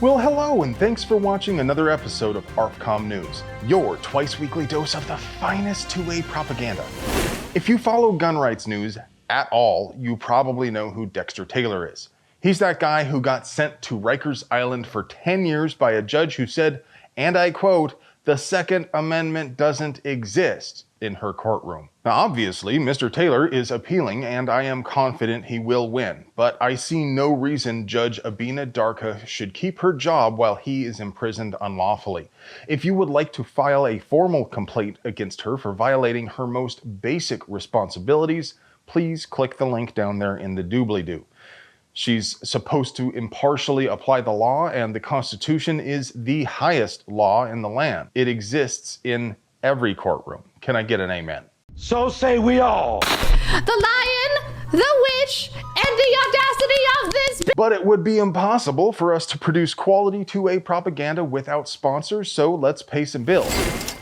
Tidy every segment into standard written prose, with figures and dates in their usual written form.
Well, hello, and thanks for watching another episode of ARFCOM News, your twice-weekly dose of the finest two-way propaganda. If you follow gun rights news at all, you probably know who Dexter Taylor is. He's that guy who got sent to Rikers Island for 10 years by a judge who said, and I quote, "The Second Amendment doesn't exist," in her courtroom. Now, obviously, Mr. Taylor is appealing, and I am confident he will win, but I see no reason Judge Abina Darka should keep her job while he is imprisoned unlawfully. If you would like to file a formal complaint against her for violating her most basic responsibilities, please click the link down there in the doobly-doo. She's supposed to impartially apply the law, and the Constitution is the highest law in the land. It exists in every courtroom. Can I get an amen? So say we all. The lion, the witch, and the audacity of this. But it would be impossible for us to produce quality two-way propaganda without sponsors, so let's pay some bills.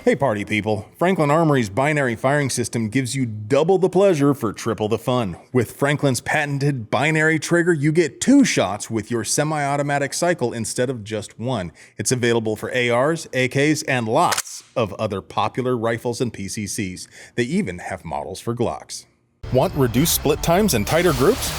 Hey party people, Franklin Armory's binary firing system gives you double the pleasure for triple the fun. With Franklin's patented binary trigger, you get 2 shots with your semi-automatic cycle instead of just 1. It's available for ARs, AKs, and lots of other popular rifles and PCCs. They even have models for Glocks. Want reduced split times and tighter groups?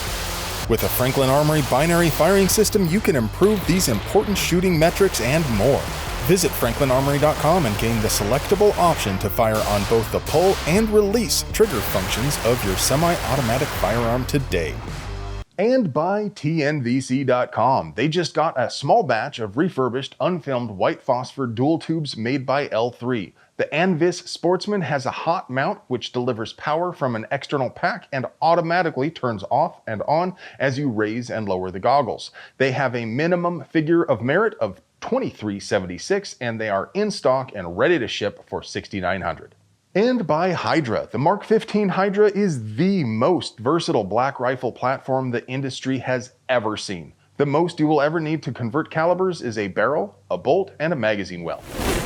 With a Franklin Armory binary firing system, you can improve these important shooting metrics and more. Visit franklinarmory.com and gain the selectable option to fire on both the pull and release trigger functions of your semi-automatic firearm today. And by TNVC.com. They just got a small batch of refurbished, unfilmed white phosphor dual tubes made by L3. The Anvis Sportsman has a hot mount which delivers power from an external pack and automatically turns off and on as you raise and lower the goggles. They have a minimum figure of merit of $23.76, and they are in stock and ready to ship for $6,900. And by Hydra. The Mark 15 Hydra is the most versatile black rifle platform the industry has ever seen. The most you will ever need to convert calibers is a barrel, a bolt, and a magazine well.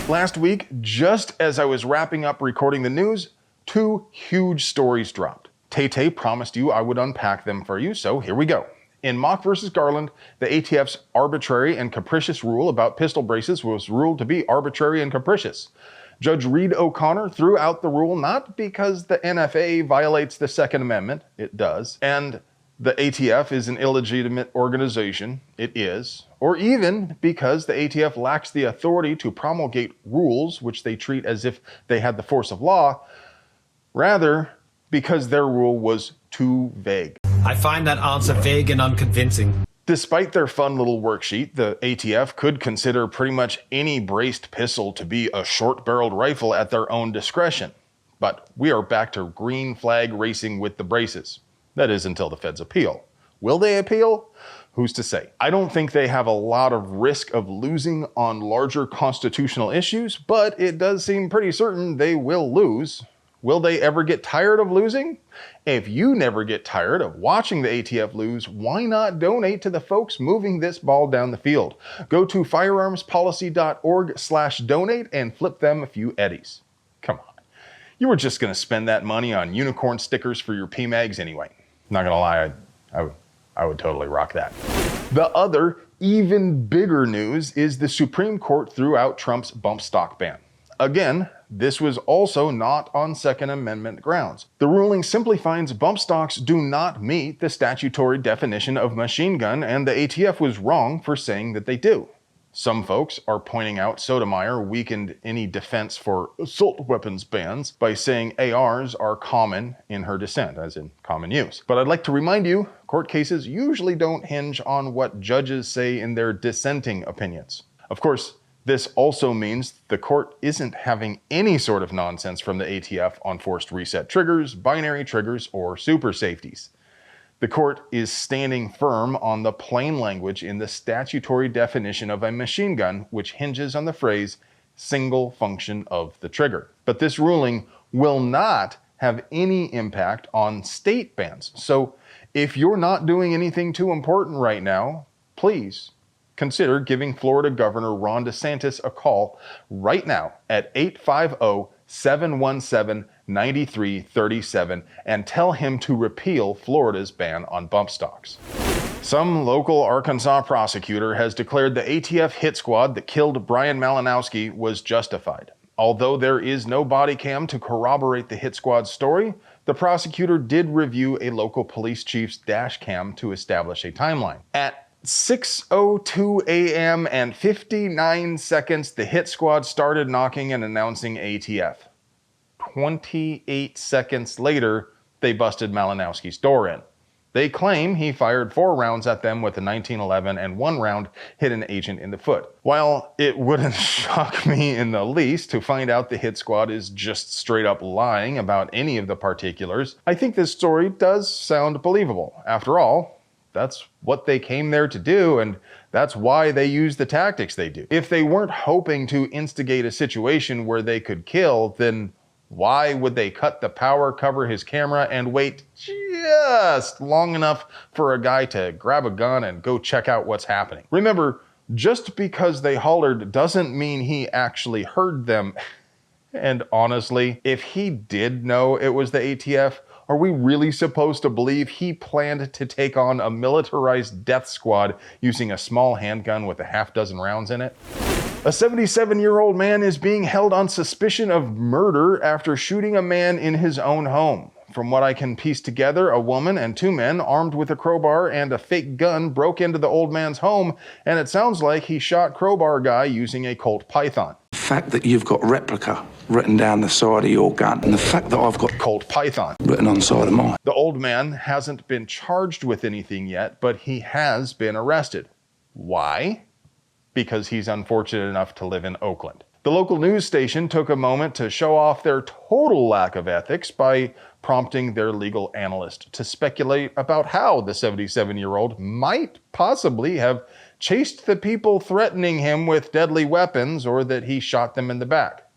Last week, just as I was wrapping up recording the news, 2 huge stories dropped. Tay-Tay promised you I would unpack them for you, so here we go. In Mock vs. Garland, the ATF's arbitrary and capricious rule about pistol braces was ruled to be arbitrary and capricious. Judge Reed O'Connor threw out the rule not because the NFA violates the Second Amendment, it does, and the ATF is an illegitimate organization, it is, or even because the ATF lacks the authority to promulgate rules which they treat as if they had the force of law, rather because their rule was too vague. I find that answer vague and unconvincing. Despite their fun little worksheet, the ATF could consider pretty much any braced pistol to be a short-barreled rifle at their own discretion. But we are back to green flag racing with the braces. That is until the feds appeal. Will they appeal? Who's to say? I don't think they have a lot of risk of losing on larger constitutional issues, but it does seem pretty certain they will lose. Will they ever get tired of losing? If you never get tired of watching the ATF lose, why not donate to the folks moving this ball down the field? Go to firearmspolicy.org/donate and flip them a few eddies. Come on. You were just going to spend that money on unicorn stickers for your PMags anyway. Not going to lie, I would totally rock that. The other, even bigger news is the Supreme Court threw out Trump's bump stock ban. Again, this was also not on Second Amendment grounds. The ruling simply finds bump stocks do not meet the statutory definition of machine gun, and the ATF was wrong for saying that they do. Some folks are pointing out Sotomayor weakened any defense for assault weapons bans by saying ARs are common in her dissent, as in common use. But I'd like to remind you, court cases usually don't hinge on what judges say in their dissenting opinions. Of course, this also means the court isn't having any sort of nonsense from the ATF on forced reset triggers, binary triggers, or super safeties. The court is standing firm on the plain language in the statutory definition of a machine gun, which hinges on the phrase single function of the trigger. But this ruling will not have any impact on state bans. So if you're not doing anything too important right now, please consider giving Florida Governor Ron DeSantis a call right now at 850-717-9337 and tell him to repeal Florida's ban on bump stocks. Some local Arkansas prosecutor has declared the ATF hit squad that killed Bryan Malinowski was justified. Although there is no body cam to corroborate the hit squad's story, the prosecutor did review a local police chief's dash cam to establish a timeline. At 6:02 a.m. and 59 seconds, the hit squad started knocking and announcing ATF. 28 seconds later, they busted Malinowski's door in. They claim he fired 4 rounds at them with a 1911 and 1 round hit an agent in the foot. While it wouldn't shock me in the least to find out the hit squad is just straight up lying about any of the particulars, I think this story does sound believable. After all, that's what they came there to do, and that's why they use the tactics they do. If they weren't hoping to instigate a situation where they could kill, then why would they cut the power, cover his camera, and wait just long enough for a guy to grab a gun and go check out what's happening? Remember, just because they hollered doesn't mean he actually heard them. And honestly, if he did know it was the ATF, are we really supposed to believe he planned to take on a militarized death squad using a small handgun with a half-dozen rounds in it? A 77-year-old man is being held on suspicion of murder after shooting a man in his own home. From what I can piece together, a woman and 2 men armed with a crowbar and a fake gun broke into the old man's home, and it sounds like he shot crowbar guy using a Colt Python. The fact that you've got replica written down the side of your gun, and the fact that I've got Colt Python written on the side of mine. The old man hasn't been charged with anything yet, but he has been arrested. Why? Because he's unfortunate enough to live in Oakland. The local news station took a moment to show off their total lack of ethics by prompting their legal analyst to speculate about how the 77-year-old might possibly have chased the people threatening him with deadly weapons, or that he shot them in the back.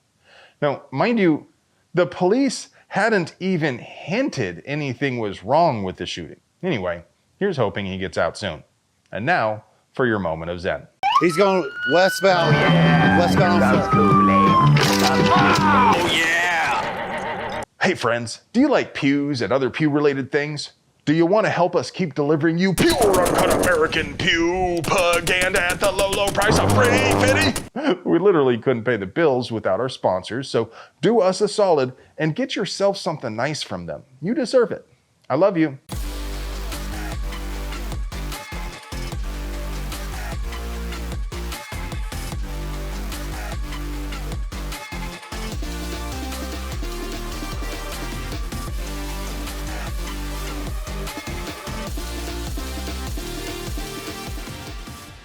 Now, mind you, the police hadn't even hinted anything was wrong with the shooting. Anyway, here's hoping he gets out soon. And now, for your moment of zen. He's going westbound. Oh, yeah. Westbound. That's Oh, yeah. Hey, friends, do you like pews and other pew-related things? Do you want to help us keep delivering you pure, uncut American pew-paganda at the low, low price of free fitty? We literally couldn't pay the bills without our sponsors, so do us a solid and get yourself something nice from them. You deserve it. I love you.